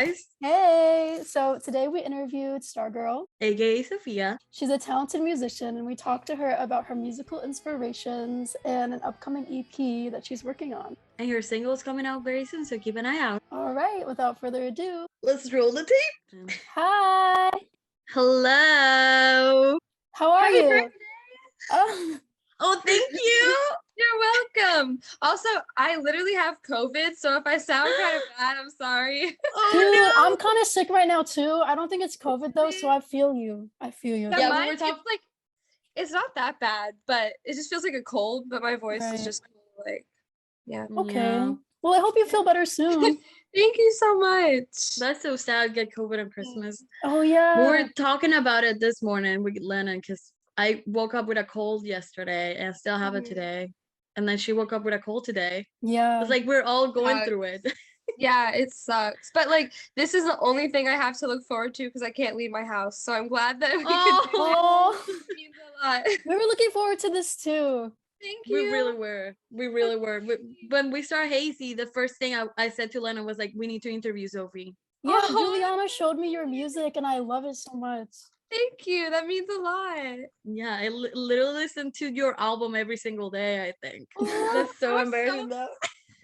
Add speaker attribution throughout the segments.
Speaker 1: guys.
Speaker 2: Hey! So today we interviewed Stargurl.
Speaker 1: AKA Sophia.
Speaker 2: She's a talented musician, and we talked to her about her musical inspirations and an upcoming EP that she's working on.
Speaker 1: And her single is coming out very soon, so keep an eye out.
Speaker 2: All right, without further ado,
Speaker 1: Let's roll the tape.
Speaker 2: hi!
Speaker 1: Hello.
Speaker 2: How are
Speaker 3: Happy
Speaker 2: you?
Speaker 3: birthday.
Speaker 1: Oh, thank you.
Speaker 3: You're welcome. Also, I literally have COVID, so if I sound kind of bad, I'm sorry.
Speaker 1: Oh,
Speaker 2: Dude,
Speaker 1: no.
Speaker 2: I'm kind of sick right now too. I don't think it's COVID though, so I feel you.
Speaker 1: Yeah,
Speaker 3: Mine,
Speaker 1: we were talking.
Speaker 3: it's like, it's not that bad, but it just feels like a cold, but my voice is just like, yeah.
Speaker 2: Okay.
Speaker 1: Yeah.
Speaker 2: Well, I hope you feel better soon.
Speaker 3: Thank you so much.
Speaker 1: That's so sad. Get COVID on Christmas.
Speaker 2: Oh yeah.
Speaker 1: We were talking about it this morning with Lennon because I woke up with a cold yesterday and I still have it today. And then she woke up with a cold today.
Speaker 2: Yeah.
Speaker 1: It's like we're all going through it.
Speaker 3: Yeah, it sucks. But like, this is the only thing I have to look forward to because I can't leave my house. So I'm glad that we can do it. It means a lot.
Speaker 2: We were looking forward to this too.
Speaker 3: Thank you.
Speaker 1: We really were. When we started Hazy, the first thing I said to Lennon was like, we need to interview Sophie.
Speaker 2: Yeah, Juliana showed me your music and I love it so much.
Speaker 3: Thank you. That means a lot.
Speaker 1: Yeah, I literally listen to your album every single day, I think. That's so embarrassing though.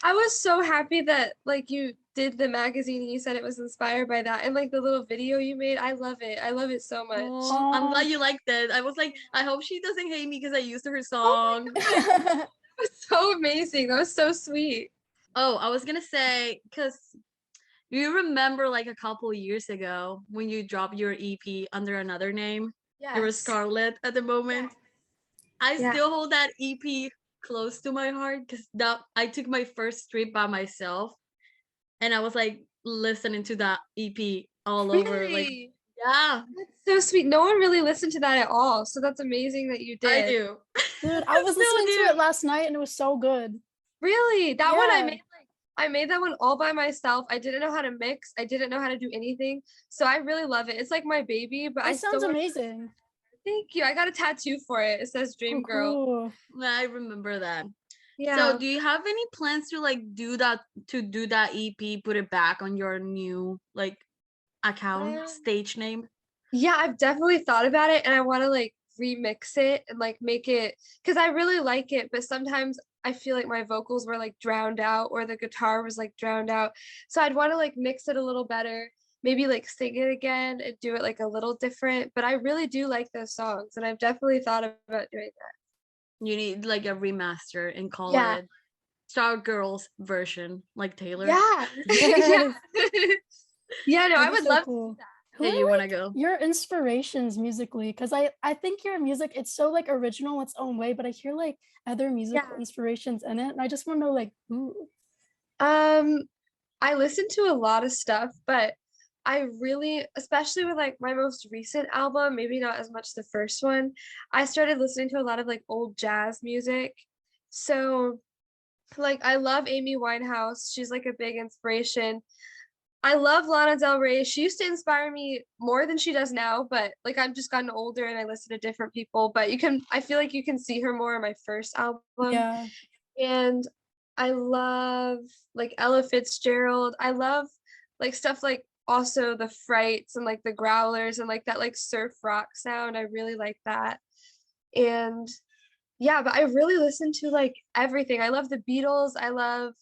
Speaker 3: I was so happy that like you did the magazine and you said it was inspired by that, and like the little video you made. I love it. I love it so much.
Speaker 1: Oh, I'm glad you liked it. I was like, I hope she doesn't hate me because I used her song.
Speaker 3: That was so amazing. That was so sweet.
Speaker 1: Oh, I was gonna say, because you remember like a couple years ago when you dropped your EP under another name?
Speaker 3: Yeah.
Speaker 1: It was Scarlet at the moment. I still hold that EP close to my heart because I took my first trip by myself and I was like listening to that EP all over. Like, yeah.
Speaker 3: That's so sweet. No one really listened to that at all. So that's amazing that you did.
Speaker 1: I do.
Speaker 2: Dude, I was listening to it last night and it was so good.
Speaker 3: Really? That one I made that one all by myself. I didn't know how to mix. I didn't know how to do anything. So I really love it. It's like my baby, but
Speaker 2: it sounds amazing.
Speaker 3: Thank you. I got a tattoo for it. It says Dream Girl.
Speaker 2: Cool.
Speaker 1: I remember that.
Speaker 3: Yeah.
Speaker 1: So do you have any plans to like do that EP, put it back on your new like account, stage name?
Speaker 3: Yeah, I've definitely thought about it and I want to like remix it and like make it, because I really like it, but sometimes I feel like my vocals were like drowned out or the guitar was like drowned out. So I'd want to like mix it a little better, maybe like sing it again and do it like a little different. But I really do like those songs and I've definitely thought about doing that.
Speaker 1: You need like a remaster and call it Stargurl's version, like Taylor.
Speaker 3: Yeah. Yeah, no, I would love to do that.
Speaker 2: Who
Speaker 1: you want to go?
Speaker 2: Your inspirations musically, because I think your music, it's so like original in its own way, but I hear like other musical inspirations in it, and I just want to know like who.
Speaker 3: I listen to a lot of stuff, but I really, especially with like my most recent album, maybe not as much the first one, I started listening to a lot of like old jazz music. So like I love Amy Winehouse. She's like a big inspiration. I love Lana Del Rey. She used to inspire me more than she does now, but like I've just gotten older and I listen to different people, but I feel like you can see her more in my first album.
Speaker 2: Yeah.
Speaker 3: And I love like Ella Fitzgerald. I love like stuff like also the Frights and like the Growlers and like that like surf rock sound. I really like that. And yeah, but I really listen to like everything. I love the Beatles. I love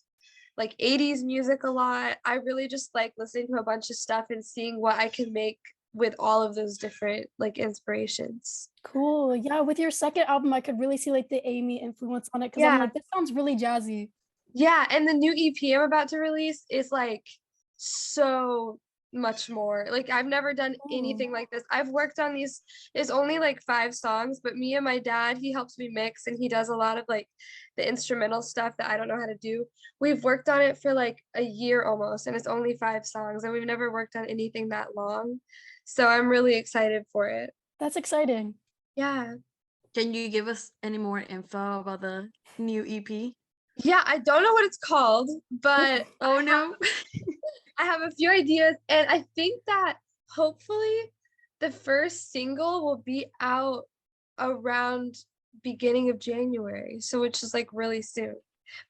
Speaker 3: like 80s music a lot. I really just like listening to a bunch of stuff and seeing what I can make with all of those different like inspirations.
Speaker 2: Cool. Yeah, with your second album, I could really see like the Amy influence on it because I'm like, this sounds really jazzy.
Speaker 3: Yeah, and the new EP I'm about to release is like so much more. Like I've never done anything like this. I've worked on these, it's only like 5 songs, but me and my dad, he helps me mix and he does a lot of like the instrumental stuff that I don't know how to do. We've worked on it for like a year almost, and it's only 5 songs, and we've never worked on anything that long. So I'm really excited for it.
Speaker 2: That's exciting.
Speaker 3: Yeah.
Speaker 1: Can you give us any more info about the new EP?
Speaker 3: Yeah, I don't know what it's called, but
Speaker 1: oh no.
Speaker 3: I have a few ideas, and I think that hopefully the first single will be out around beginning of January, so which is like really soon.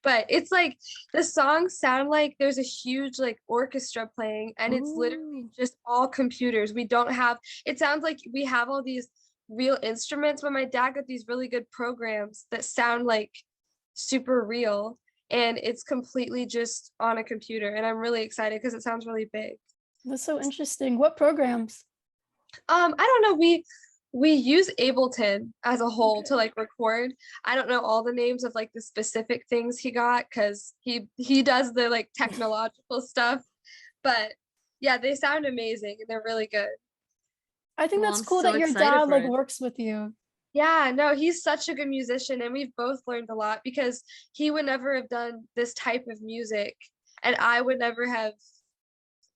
Speaker 3: But it's like the songs sound like there's a huge like orchestra playing, and it's literally
Speaker 2: Ooh.
Speaker 3: just all computers. We don't have, it sounds like we have all these real instruments, but my dad got these really good programs that sound like super real, and it's completely just on a computer, and I'm really excited because it sounds really big.
Speaker 2: That's so interesting. What programs?
Speaker 3: I don't know. We use Ableton as a whole to like record. I don't know all the names of like the specific things he got because he does the like technological stuff. But yeah, they sound amazing and they're really good.
Speaker 2: I think
Speaker 1: Well,
Speaker 2: that's
Speaker 1: I'm
Speaker 2: cool
Speaker 1: so
Speaker 2: that your
Speaker 1: excited
Speaker 2: dad
Speaker 1: for
Speaker 2: like
Speaker 1: it.
Speaker 2: works with you.
Speaker 3: Yeah, no, he's such a good musician and we've both learned a lot because he would never have done this type of music and I would never have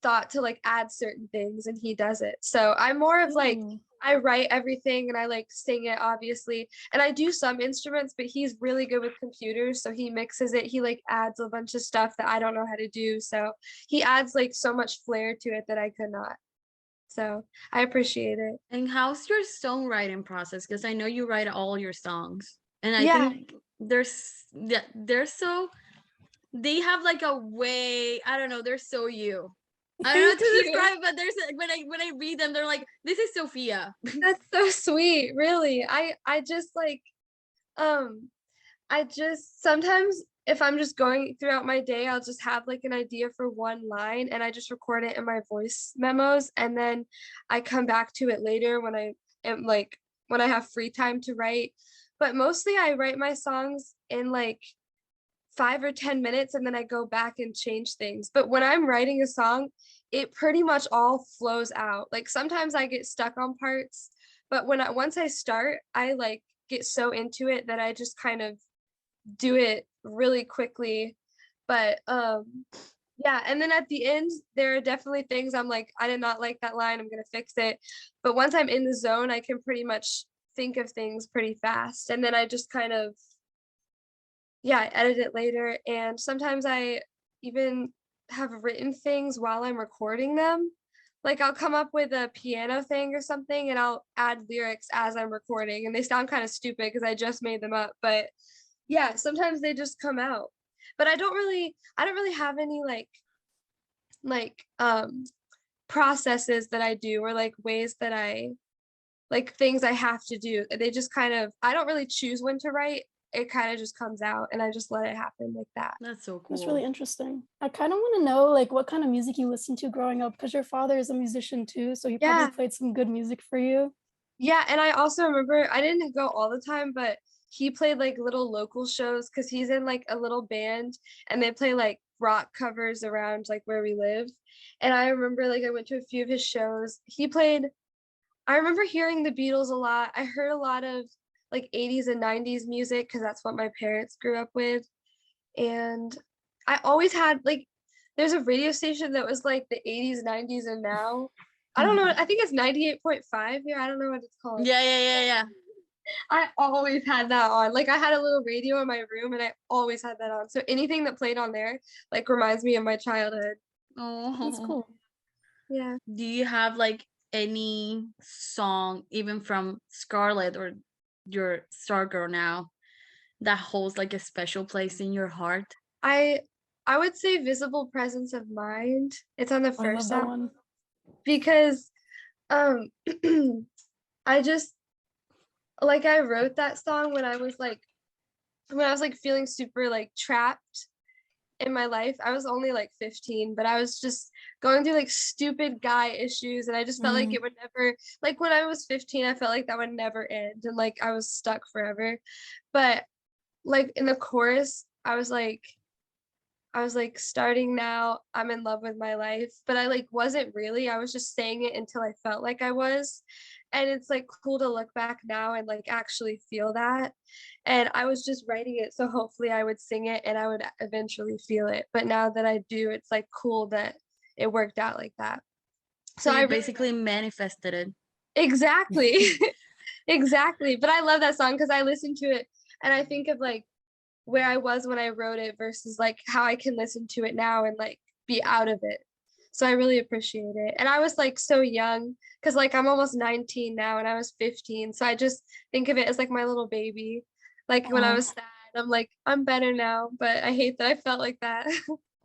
Speaker 3: thought to like add certain things and he does it. So I'm more of like
Speaker 2: Ooh.
Speaker 3: I write everything and I like sing it obviously. And I do some instruments, but he's really good with computers, so he mixes it. He like adds a bunch of stuff that I don't know how to do. So he adds like so much flair to it that I could not. So I appreciate it.
Speaker 1: And how's your songwriting process? Because I know you write all your songs, and I
Speaker 3: Yeah.
Speaker 1: think they're so they have like a way. I don't know. They're so you. I don't know how
Speaker 3: Thank
Speaker 1: to
Speaker 3: you.
Speaker 1: describe, but when I read them, they're like, this is Sophia.
Speaker 3: That's so sweet, really. I just like um I just sometimes if I'm just going throughout my day, I'll just have like an idea for one line and I just record it in my voice memos and then I come back to it later when I am like when I have free time to write. But mostly I write my songs in like 5 or 10 minutes and then I go back and change things. But when I'm writing a song, it pretty much all flows out. Like sometimes I get stuck on parts, but once I start, I like get so into it that I just kind of do it really quickly. But yeah, and then at the end there are definitely things I'm like I did not like that line, I'm going to fix it. But once I'm in the zone, I can pretty much think of things pretty fast and then I just kind of yeah, edit it later. And sometimes I even have written things while I'm recording them. Like I'll come up with a piano thing or something and I'll add lyrics as I'm recording and they sound kind of stupid because I just made them up, but yeah, sometimes they just come out. But I don't really have any like processes that I do or like ways that I like things I have to do. They just kind of I don't really choose when to write. It kind of just comes out and I just let it happen like that.
Speaker 1: That's so
Speaker 2: That's
Speaker 1: cool.
Speaker 2: really interesting. I kind of want to know like what kind of music you listened to growing up because your father is a musician too, so he probably
Speaker 3: Yeah.
Speaker 2: played some good music for you.
Speaker 3: Yeah, and I also remember I didn't go all the time, but he played like little local shows because he's in like a little band and they play like rock covers around like where we live. And I remember like I went to a few of his shows. I remember hearing the Beatles a lot. I heard a lot of like 80s and 90s music because that's what my parents grew up with. And I always had like there's a radio station that was like the 80s, 90s, and now. I don't know. I think it's 98.5 here. I don't know what it's called.
Speaker 1: Yeah.
Speaker 3: I always had that on. Like I had a little radio in my room and I always had that on. So anything that played on there like reminds me of my childhood.
Speaker 2: That's
Speaker 1: Oh,
Speaker 2: cool.
Speaker 3: Yeah.
Speaker 1: do you have like any song, even from Scarlet or your Stargurl now, that holds like a special place in your heart?
Speaker 3: I I would say Visible Presence of Mind. It's on the
Speaker 2: I love
Speaker 3: first
Speaker 2: that
Speaker 3: album
Speaker 2: one.
Speaker 3: because um I just like I wrote that song when I was like feeling super like trapped in my life. I was only like 15, but I was just going through like stupid guy issues and I just felt like it would never like when I was 15, I felt like that would never end and like I was stuck forever. But like in the chorus, I was like starting now, I'm in love with my life, but I like wasn't really. I was just saying it until I felt like I was. And it's like cool to look back now and like actually feel that. And I was just writing it so hopefully I would sing it and I would eventually feel it. But now that I do, it's like cool that it worked out like that.
Speaker 1: So
Speaker 3: So I
Speaker 1: you
Speaker 3: really
Speaker 1: basically manifested it.
Speaker 3: exactly. Exactly. But I love that song because I listen to it and I think of like where I was when I wrote it versus like how I can listen to it now and like be out of it. So I really appreciate it. And I was like so young because like I'm almost 19 now and I was 15. So I just think of it as like my little baby. Like when I
Speaker 2: Aw.
Speaker 3: was sad I'm like, I'm better now, but I hate that I felt like that.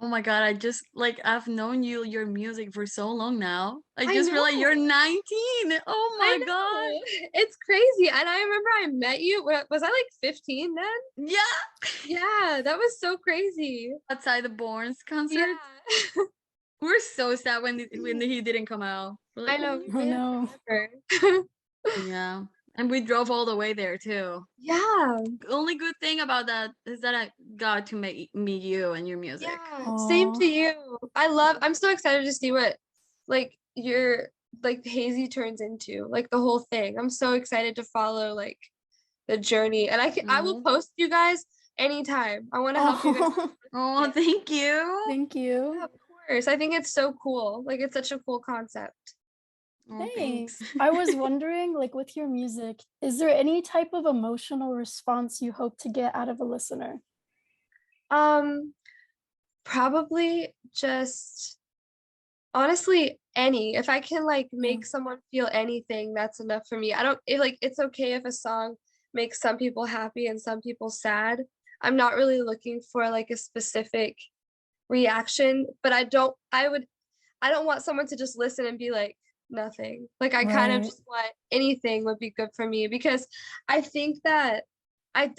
Speaker 1: Oh my God, I just like I've known your music for so long now. I
Speaker 3: I
Speaker 1: just realized you're
Speaker 3: know.
Speaker 1: 19. Oh
Speaker 3: I
Speaker 1: my God.
Speaker 3: know. It's crazy. And I remember I met you. Was I like 15 then?
Speaker 1: Yeah.
Speaker 3: Yeah, that was so crazy.
Speaker 1: Outside the Borns concert.
Speaker 3: Yeah.
Speaker 1: We were so sad when he didn't come out. We're like,
Speaker 3: I know.
Speaker 1: oh.
Speaker 2: Oh
Speaker 3: We
Speaker 2: no.
Speaker 3: forever.
Speaker 1: Yeah. And we drove all the way there too.
Speaker 3: Yeah.
Speaker 1: Only good thing about that is that I got to meet you and your music.
Speaker 3: Yeah. Same
Speaker 2: Aw.
Speaker 3: to you. I'm so excited to see what like your like Hazy turns into, like the whole thing. I'm so excited to follow like the journey. And I will
Speaker 1: Oh,
Speaker 3: post you guys anytime. I want to help you guys.
Speaker 2: Oh,
Speaker 1: oh, thank you.
Speaker 2: thank
Speaker 3: Yeah,
Speaker 2: you.
Speaker 3: of course. I think it's so cool. Like it's such a cool concept.
Speaker 1: Oh,
Speaker 2: Thanks.
Speaker 1: thanks.
Speaker 2: I was wondering, like with your music, is there any type of emotional response you hope to get out of a listener?
Speaker 3: Um, Probably just honestly any. If I can like make someone feel anything, that's enough for me. I don't it's okay if a song makes some people happy and some people sad. I'm not really looking for like a specific reaction, but I don't want someone to just listen and be like nothing. Like I kind of
Speaker 2: Right.
Speaker 3: just want anything would be good for me because I think that I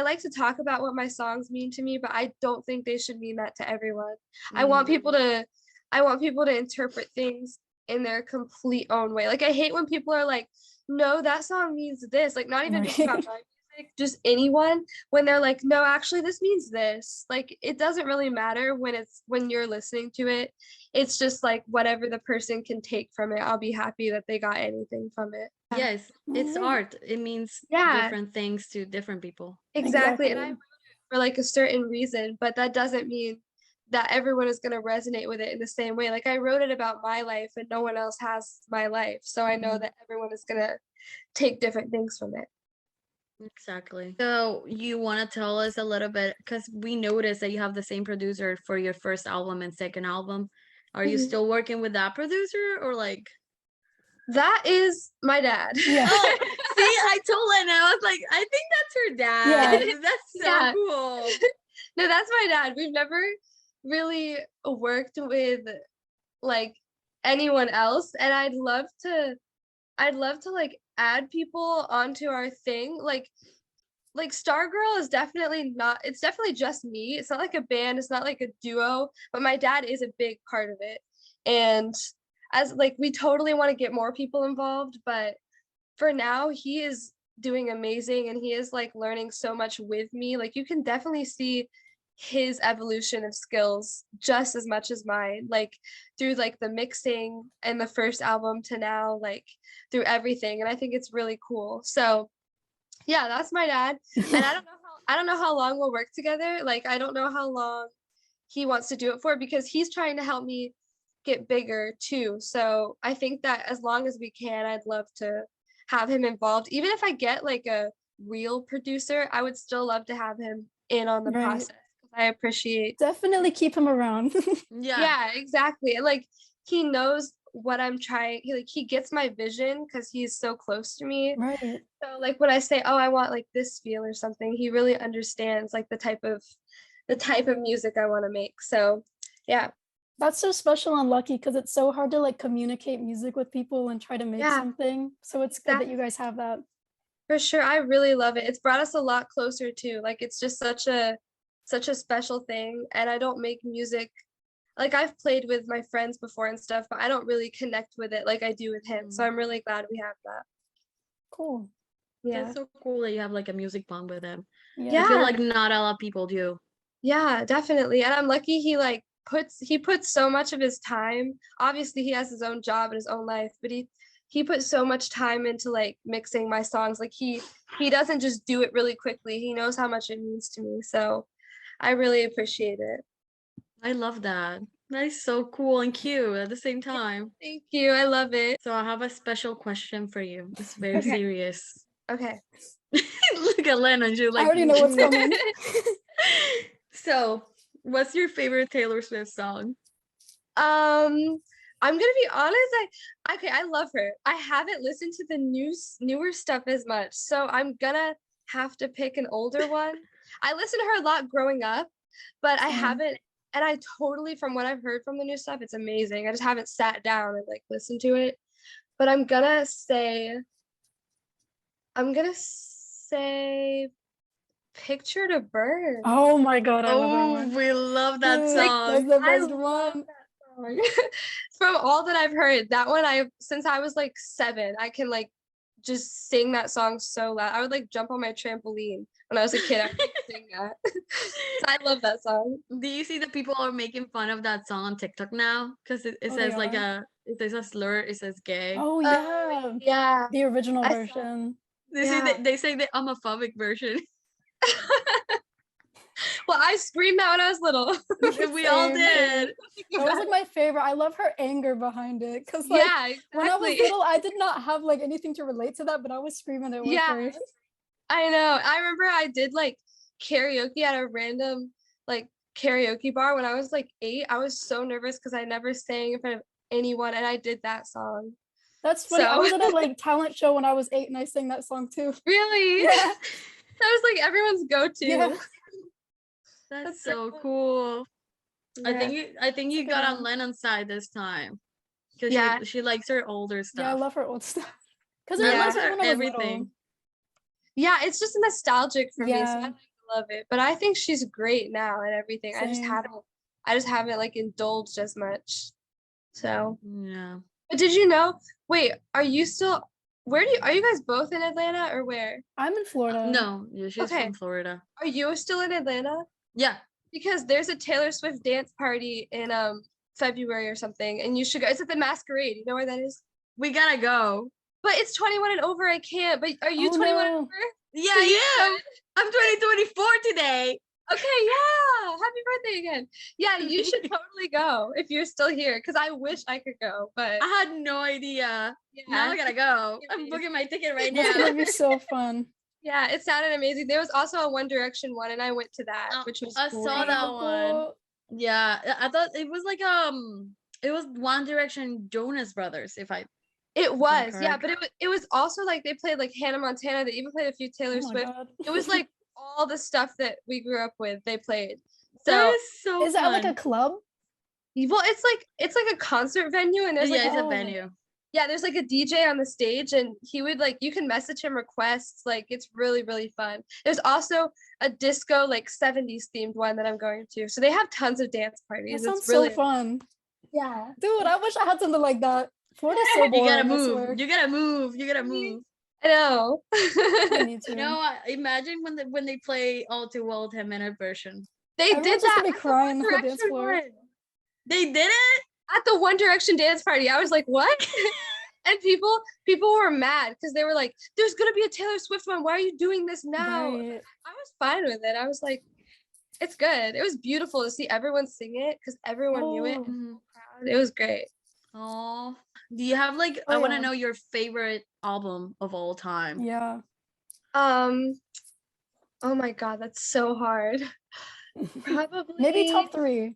Speaker 3: like to talk about what my songs mean to me, but I don't think they should mean that to everyone. I want people to I want people to interpret things in their complete own way. Like I hate when people are like, no, that song means this. Like not even just about
Speaker 2: Right.
Speaker 3: my music, just anyone when they're like, no, actually this means this. Like it doesn't really matter when you're listening to it. It's just like whatever the person can take from it. I'll be happy that they got anything from it.
Speaker 1: Yes, it's
Speaker 2: Alright.
Speaker 1: art. It means
Speaker 3: Yeah,
Speaker 1: different things to different people.
Speaker 3: exactly. And I
Speaker 2: Exactly.
Speaker 3: for like a certain reason, but that doesn't mean that everyone is going to resonate with it in the same way. Like I wrote it about my life and no one else has my life. So I know that everyone is going to take different things from it.
Speaker 1: Exactly. So you want to tell us a little bit, because we noticed that you have the same producer for your first album and second album. Are you
Speaker 3: Mhm.
Speaker 1: still working with that producer or like?
Speaker 3: That is my dad.
Speaker 2: Yeah.
Speaker 1: Oh, see, I told Lena, I was like, I think that's her dad.
Speaker 2: Yeah.
Speaker 1: That's so
Speaker 3: Yeah.
Speaker 1: cool.
Speaker 3: No, that's my dad. We've never really worked with like anyone else and I'd love to like add people onto our thing. Like Stargurl is definitely not, it's definitely just me. It's not like a band, it's not like a duo, but my dad is a big part of it. And as like we totally want to get more people involved, but for now he is doing amazing and he is like learning so much with me. Like you can definitely see his evolution of skills just as much as mine, like through like the mixing and the first album to now, like through everything. And I think it's really cool. So yeah, that's my dad. And I don't know how long we'll work together. Like I don't know how long he wants to do it for because he's trying to help me get bigger too. So I think that as long as we can, I'd love to have him involved. Even if I get like a real producer, I would still love to have him in on the
Speaker 2: Right.
Speaker 3: process because I appreciate.
Speaker 2: Definitely keep him around.
Speaker 1: Yeah.
Speaker 3: Yeah, exactly. And like he knows what I'm trying. He gets my vision because he's so close to me.
Speaker 2: Right.
Speaker 3: So like when I say, oh, I want like this feel or something, he really understands like the type of music I want to make. So yeah.
Speaker 2: That's so special and lucky because it's so hard to like communicate music with people and try to make
Speaker 3: Yeah,
Speaker 2: something. So it's good that you guys have that.
Speaker 3: for sure. I really love it. It's brought us a lot closer too. Like it's just such a special thing. And I don't make music like I've played with my friends before and stuff, but I don't really connect with it like I do with him. So I'm really glad we have that.
Speaker 2: Cool.
Speaker 3: Yeah.
Speaker 1: That's so cool that you have like a music bond with him.
Speaker 2: Yeah.
Speaker 1: I feel
Speaker 3: Yeah.
Speaker 1: like not a lot of people do.
Speaker 3: Yeah, definitely. And I'm lucky he puts so much of his time. Obviously he has his own job and his own life, but he puts so much time into like mixing my songs. Like he doesn't just do it really quickly. He knows how much it means to me. So I really appreciate it.
Speaker 1: I love that. That is so cool and cute at the same time.
Speaker 3: Thank you. I love it.
Speaker 1: So I have a special question for you. It's very
Speaker 3: Okay.
Speaker 1: serious.
Speaker 3: Okay.
Speaker 1: Look at Lennon, she's
Speaker 2: I
Speaker 1: like,
Speaker 2: already know what's coming.
Speaker 1: So, what's your favorite Taylor Swift song?
Speaker 3: I'm gonna be honest. I love her. I haven't listened to the newer stuff as much, so I'm gonna have to pick an older one, I listened to her a lot growing up, but I haven't, and I totally, from what I've heard from the new stuff, it's amazing. I just haven't sat down and like listened to it. But I'm gonna say Picture to Burn.
Speaker 2: Oh my god, I love that
Speaker 1: Oh,
Speaker 2: one.
Speaker 1: we love that
Speaker 2: Dude,
Speaker 1: song.
Speaker 2: that's the
Speaker 3: I
Speaker 2: best
Speaker 3: love
Speaker 2: one.
Speaker 3: that song. From all that I've heard, that one since I was like 7, I can like just sing that song so loud. I would like jump on my trampoline when I was a kid. I would like, sing that. So I love that song.
Speaker 1: Do you see that people are making fun of that song on TikTok now? Because it
Speaker 2: Oh,
Speaker 1: says
Speaker 2: they
Speaker 1: like
Speaker 2: are?
Speaker 1: it says a slur, it says gay.
Speaker 2: Oh yeah,
Speaker 3: Yeah.
Speaker 2: the original
Speaker 3: I saw
Speaker 2: version.
Speaker 1: They say they say the homophobic version.
Speaker 3: Well, I screamed that when I was little.
Speaker 1: We all
Speaker 2: Same,
Speaker 1: did.
Speaker 2: That was like my favorite. I love her anger behind it because like
Speaker 3: Yeah, exactly.
Speaker 2: when I was little, I did not have like anything to relate to that, but I was screaming it with
Speaker 3: Yeah,
Speaker 2: her.
Speaker 3: I know. I remember I did like karaoke at a random like karaoke bar when I was like 8. I was so nervous because I never sang in front of anyone, and I did that song.
Speaker 2: That's funny. I
Speaker 3: So
Speaker 2: was at a like talent show when I was 8 and I sang that song too.
Speaker 3: really,
Speaker 2: Yeah.
Speaker 3: that was like everyone's go-to.
Speaker 2: Yeah.
Speaker 1: That's
Speaker 3: so
Speaker 1: so
Speaker 3: fun.
Speaker 1: cool.
Speaker 3: Yeah.
Speaker 1: I think
Speaker 2: That's a
Speaker 1: you
Speaker 2: good
Speaker 1: got on
Speaker 2: one.
Speaker 1: Lennon's side this time. Because
Speaker 3: Yeah.
Speaker 1: she likes her older
Speaker 2: Yeah, I
Speaker 1: stuff.
Speaker 2: love her old stuff. Because
Speaker 1: I
Speaker 2: it
Speaker 1: love
Speaker 2: reminds me
Speaker 1: her
Speaker 2: when I was little.
Speaker 1: everything.
Speaker 3: Yeah, it's just nostalgic for me, so I
Speaker 2: Yeah.
Speaker 3: like to love it. But I think she's great now and everything. I just
Speaker 2: Same.
Speaker 3: haven't like indulged as much. So,
Speaker 1: Yeah.
Speaker 3: but did you know? Wait, are you guys both in Atlanta or where?
Speaker 2: I'm in Florida.
Speaker 1: No, yeah, she's
Speaker 3: Okay.
Speaker 1: from Florida.
Speaker 3: Are you still in Atlanta?
Speaker 1: Yeah.
Speaker 3: Because there's a Taylor Swift dance party in February or something, and you should go. It's at the Masquerade. You know where that is?
Speaker 1: We gotta go.
Speaker 3: But it's 21 and over. I can't. But are you
Speaker 2: Oh,
Speaker 3: 21 and
Speaker 2: no.
Speaker 3: over?
Speaker 1: Yeah,
Speaker 3: So you
Speaker 1: I am. I'm 2024 today.
Speaker 3: Okay, yeah. Happy birthday again. Yeah, you should totally go if you're still here, because I wish I could go, but
Speaker 1: I had no idea. Now I
Speaker 3: yeah.
Speaker 1: gotta go. I'm booking my ticket right
Speaker 2: That's
Speaker 1: now.
Speaker 2: gonna be so fun.
Speaker 3: Yeah, it sounded amazing. There was also a One Direction one, and I went to that, which was
Speaker 1: I
Speaker 3: cool.
Speaker 1: saw that
Speaker 2: Oh,
Speaker 1: one.
Speaker 2: cool.
Speaker 1: Yeah, I thought it was like it was One Direction Jonas Brothers.
Speaker 3: It was, yeah,
Speaker 1: correct.
Speaker 3: but it was also like they played like Hannah Montana. They even played a few Taylor
Speaker 2: Oh my
Speaker 3: Swift.
Speaker 2: god.
Speaker 3: It was like all the stuff that we grew up with. They played.
Speaker 1: That
Speaker 3: So
Speaker 1: is so
Speaker 2: Is that like a
Speaker 1: fun.
Speaker 2: club?
Speaker 3: well, it's like a concert venue, and there's
Speaker 1: Yeah,
Speaker 3: like
Speaker 1: it's
Speaker 2: Oh.
Speaker 1: a venue.
Speaker 3: yeah, there's like a DJ on the stage, and he would like you can message him requests. Like it's really really fun. There's also a disco like 70s themed one that I'm going to. So they have tons of dance
Speaker 2: That
Speaker 3: parties.
Speaker 2: sounds
Speaker 3: It's really
Speaker 2: so fun.
Speaker 3: yeah.
Speaker 2: Dude, I wish I had something like that. Florida's so
Speaker 1: You
Speaker 2: boring,
Speaker 1: gotta
Speaker 2: I
Speaker 1: move.
Speaker 2: swear.
Speaker 1: You gotta move. You gotta move.
Speaker 3: I know.
Speaker 2: I need to.
Speaker 1: You know, imagine when they play All Too Well 10-minute version.
Speaker 3: They
Speaker 2: Everyone's
Speaker 3: did
Speaker 2: just
Speaker 3: that
Speaker 2: gonna be
Speaker 3: at the
Speaker 2: crying
Speaker 3: One
Speaker 2: on the dance
Speaker 3: Direction
Speaker 2: floor.
Speaker 3: one.
Speaker 1: They did it?
Speaker 3: At the One Direction dance party. I was like, what? And people were mad because they were like, there's gonna be a Taylor Swift one. Why are you doing this now?
Speaker 2: Right.
Speaker 3: I was fine with it. I was like, it's good. It was beautiful to see everyone sing it because everyone knew it.
Speaker 2: Oh.
Speaker 1: Mhm.
Speaker 3: It was great.
Speaker 1: Oh, do you have like?
Speaker 2: Oh,
Speaker 1: I want to
Speaker 2: yeah.
Speaker 1: know your favorite album of all time.
Speaker 2: Yeah.
Speaker 3: Oh my God, that's so hard. Probably
Speaker 2: Maybe top 3.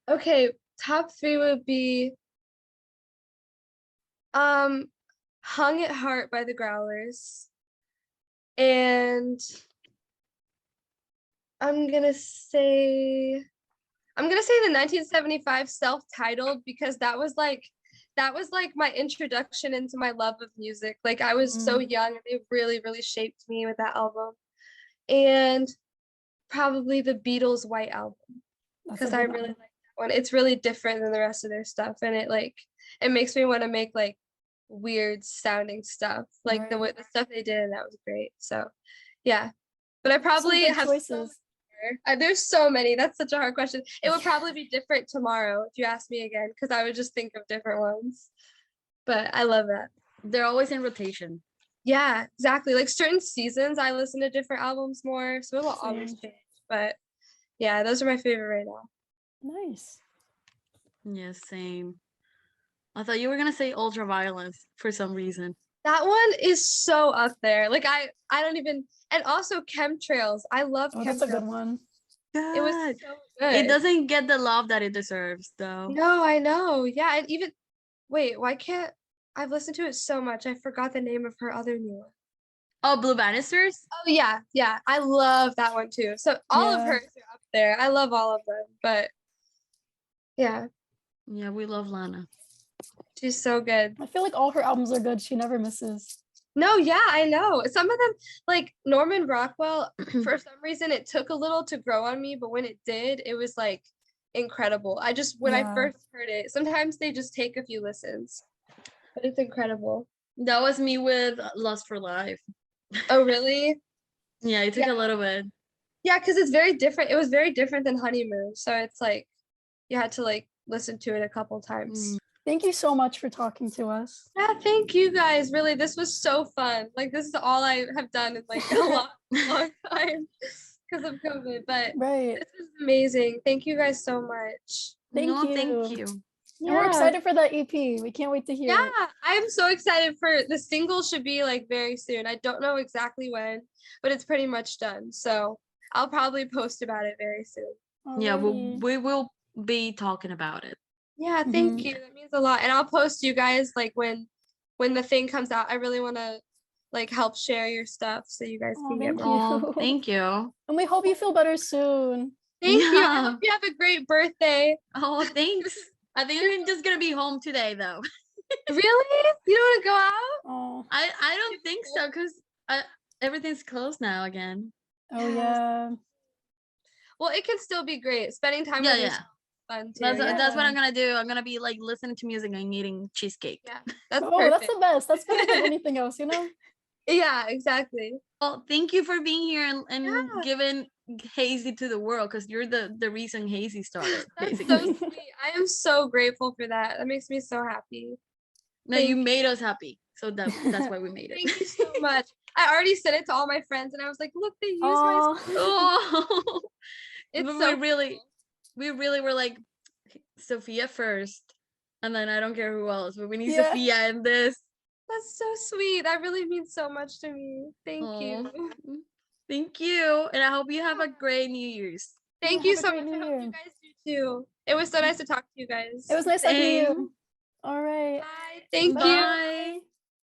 Speaker 3: Okay, top 3 would be Hung at Heart by the Growlers. And I'm gonna say the 1975 self-titled because that was like my introduction into my love of music. Like I was so young and it really, really shaped me with that album. And probably the Beatles' White Album because I really like that one. It's really different than the rest of their stuff, and it makes me want to make like weird sounding stuff, like the stuff they did, and that was great. So, yeah, but I probably
Speaker 2: Some good
Speaker 3: have
Speaker 2: choices.
Speaker 3: there's so many. That's such a hard question. It would probably be different tomorrow if you asked me again because I would just think of different ones. But I love that.
Speaker 1: They're always in rotation.
Speaker 3: Yeah, exactly. Like certain seasons, I listen to different albums more, so it will always
Speaker 2: Same.
Speaker 3: change. But yeah, those are my favorite right now.
Speaker 2: Nice.
Speaker 1: Yeah, same. I thought you were gonna say Ultraviolence for some reason.
Speaker 3: That one is so up there. Like I don't even, and also Chemtrails. I love
Speaker 2: Oh,
Speaker 3: Chemtrails.
Speaker 2: that's a good one.
Speaker 3: It was
Speaker 1: God.
Speaker 3: so good.
Speaker 1: It doesn't get the love that it deserves, though.
Speaker 3: No, I know. Yeah, and even wait, why can't I've listened to it so much. I forgot the name of her other new one.
Speaker 1: Oh, Blue Banisters.
Speaker 3: Oh yeah, yeah. I love that one too. So all of
Speaker 2: Yeah.
Speaker 3: hers are up there. I love all of them, but yeah,
Speaker 1: Yeah, we love Lana.
Speaker 3: she's so good.
Speaker 2: I feel like all her albums are good. She never misses.
Speaker 3: No, yeah, I know. Some of them, like Norman Rockwell, for some reason it took a little to grow on me, but when it did, it was like incredible. When I
Speaker 2: Yeah.
Speaker 3: first heard it, sometimes they just take a few listens, but it's incredible.
Speaker 1: That was me with Lust for Life.
Speaker 3: Oh, really?
Speaker 1: Yeah, it took
Speaker 3: Yeah.
Speaker 1: a little bit.
Speaker 3: Yeah, because it's very different. It was very different than Honeymoon. So it's like you had to like listen to it a couple times.
Speaker 2: Thank you so much for talking to us.
Speaker 3: Yeah, thank you guys. Really, this was so fun. Like this is all I have done in like a long time because of COVID. But
Speaker 2: Right.
Speaker 3: this is amazing. Thank you guys so much.
Speaker 2: Thank
Speaker 1: No,
Speaker 2: you.
Speaker 1: thank you.
Speaker 2: And we're excited for that EP. We can't wait to hear it.
Speaker 3: Yeah, I'm so excited for the single should be like very soon. I don't know exactly when, but it's pretty much done. So I'll probably post about it very soon.
Speaker 1: Yeah,
Speaker 2: Alrighty.
Speaker 1: we will be talking about it.
Speaker 3: Yeah, thank you. That means a lot. And I'll post you guys like when the thing comes out. I really want to like help share your stuff so you guys
Speaker 2: Aw,
Speaker 3: can get
Speaker 2: thank
Speaker 3: more.
Speaker 1: Oh, thank you.
Speaker 2: And we hope you feel better soon.
Speaker 3: Thank you. I
Speaker 1: Yeah.
Speaker 3: hope you have a great birthday.
Speaker 1: Oh, thanks. I think I'm just gonna be home today though.
Speaker 3: Really? You don't want to go out?
Speaker 2: Oh,
Speaker 1: I don't think so because everything's closed now again.
Speaker 2: oh yeah.
Speaker 3: Well, it can still be great. Spending time
Speaker 1: Yeah,
Speaker 3: with
Speaker 1: yeah.
Speaker 3: yourself is fun too.
Speaker 1: That's what
Speaker 2: Yeah.
Speaker 1: I'm gonna do. I'm gonna be like listening to music and eating cheesecake.
Speaker 3: Yeah, that's
Speaker 2: Oh,
Speaker 3: perfect.
Speaker 2: that's the best. That's better than anything else, you know?
Speaker 3: Yeah, exactly.
Speaker 1: Well, thank you for being here and
Speaker 3: Yeah.
Speaker 1: giving Hazy to the world because you're the reason Hazy started.
Speaker 3: That's
Speaker 1: Basically,
Speaker 3: so sweet. I am so grateful for that. That makes me so happy.
Speaker 1: no,
Speaker 3: thank
Speaker 1: you
Speaker 3: you.
Speaker 1: made us happy, so that's why we made it.
Speaker 3: Thank you so much. I already sent it to all my friends and I was like, look, they used my
Speaker 2: Oh,
Speaker 1: Oh,
Speaker 3: It's
Speaker 1: but
Speaker 3: so
Speaker 1: we really were like Sophia first, and then I don't care who else, but we need
Speaker 2: Yeah.
Speaker 1: Sophia in this.
Speaker 3: That's so sweet. That really means so much to me. Thank
Speaker 1: Aw.
Speaker 3: you.
Speaker 1: Thank you, and I hope you have a great New Year's.
Speaker 3: Thank
Speaker 2: Yeah,
Speaker 3: you
Speaker 2: have a
Speaker 3: so
Speaker 2: great
Speaker 3: much.
Speaker 2: New
Speaker 3: I hope
Speaker 2: Year.
Speaker 3: you guys do too. It was so nice to talk to you guys.
Speaker 2: it was nice talking to
Speaker 1: Same.
Speaker 2: you. All right.
Speaker 3: Bye. Thank you.
Speaker 1: Bye.